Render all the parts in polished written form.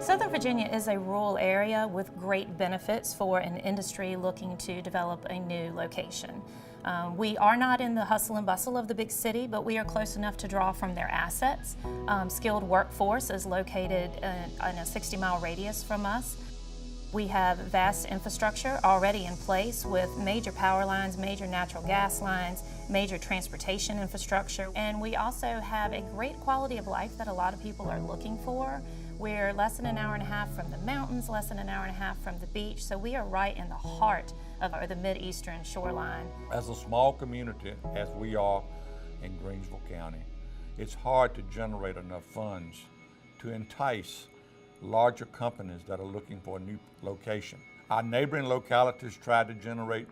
Southern Virginia is a rural area with great benefits for an industry looking to develop a new location. We are not in the hustle and bustle of the big city, but we are close enough to draw from their assets. Skilled workforce is located in a 60-mile radius from us. We have vast infrastructure already in place with major power lines, major natural gas lines, major transportation infrastructure, and we also have a great quality of life that a lot of people are looking for. We're less than an hour and a half from the mountains, less than an hour and a half from the beach, so we are right in the heart of the Mid-Eastern shoreline. As a small community, as we are in Greensville County, it's hard to generate enough funds to entice larger companies that are looking for a new location. Our neighboring localities tried to generate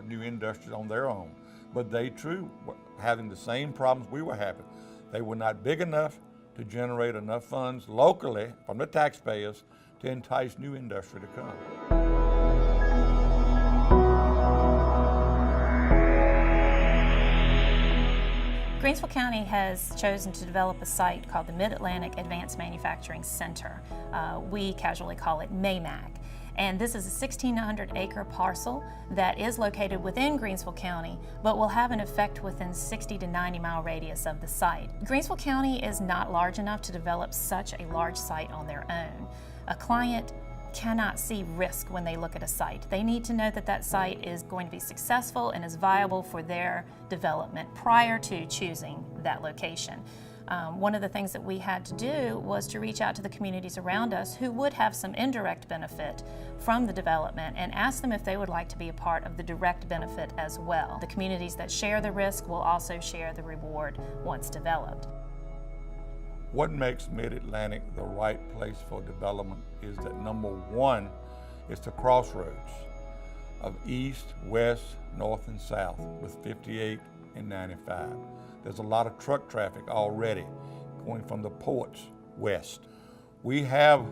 new industries on their own, but they too were having the same problems we were having. They were not big enough to generate enough funds locally from the taxpayers to entice new industry to come. Greensville County has chosen to develop a site called the Mid-Atlantic Advanced Manufacturing Center. We casually call it MAMAC. And this is a 1,600-acre parcel that is located within Greensville County, but will have an effect within 60 to 90-mile radius of the site. Greensville County is not large enough to develop such a large site on their own. A client cannot see risk when they look at a site. They need to know that that site is going to be successful and is viable for their development prior to choosing that location. One of the things that we had to do was to reach out to the communities around us who would have some indirect benefit from the development and ask them if they would like to be a part of the direct benefit as well. The communities that share the risk will also share the reward once developed. What makes Mid-Atlantic the right place for development is that number one, it's the crossroads of east, west, north, and south with 58 and 95. There's a lot of truck traffic already going from the ports west. We have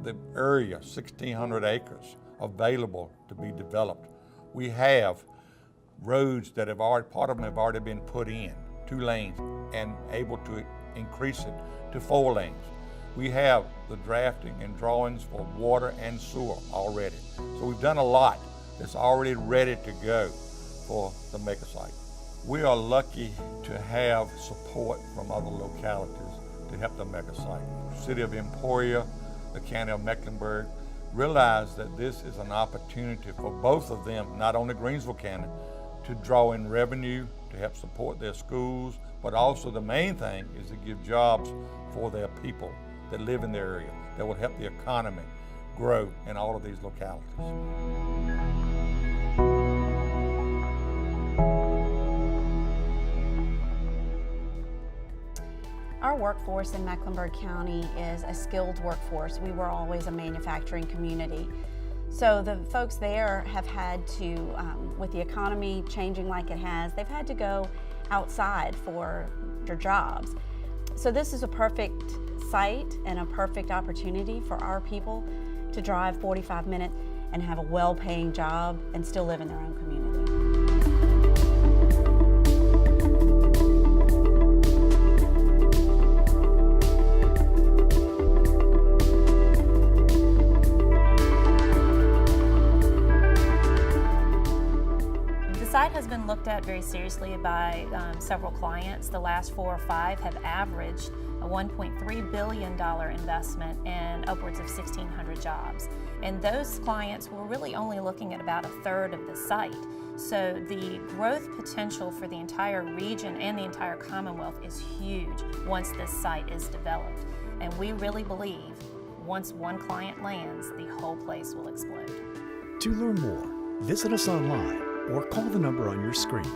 the area, 1,600 acres, available to be developed. We have roads that have already, part of them have already been put in, 2 lanes, and able to increase it to 4 lanes. We have the drafting and drawings for water and sewer already. So we've done a lot that's already ready to go for the mega site. We are lucky to have support from other localities to help the mega site. The city of Emporia, the county of Mecklenburg, realize that this is an opportunity for both of them, not only Greensville County, to draw in revenue to help support their schools, but also the main thing is to give jobs for their people that live in their area that will help the economy grow in all of these localities. Our workforce in Mecklenburg County is a skilled workforce. We were always a manufacturing community. So the folks there have had to, with the economy changing like it has, they've had to go outside for their jobs. So this is a perfect site and a perfect opportunity for our people to drive 45 minutes and have a well-paying job and still live in their own community. The site has been looked at very seriously by several clients. The last 4 or 5 have averaged a $1.3 billion investment and upwards of 1,600 jobs. And those clients were really only looking at about 1/3 of the site. So the growth potential for the entire region and the entire Commonwealth is huge once this site is developed. And we really believe once one client lands, the whole place will explode. To learn more, visit us online or call the number on your screen.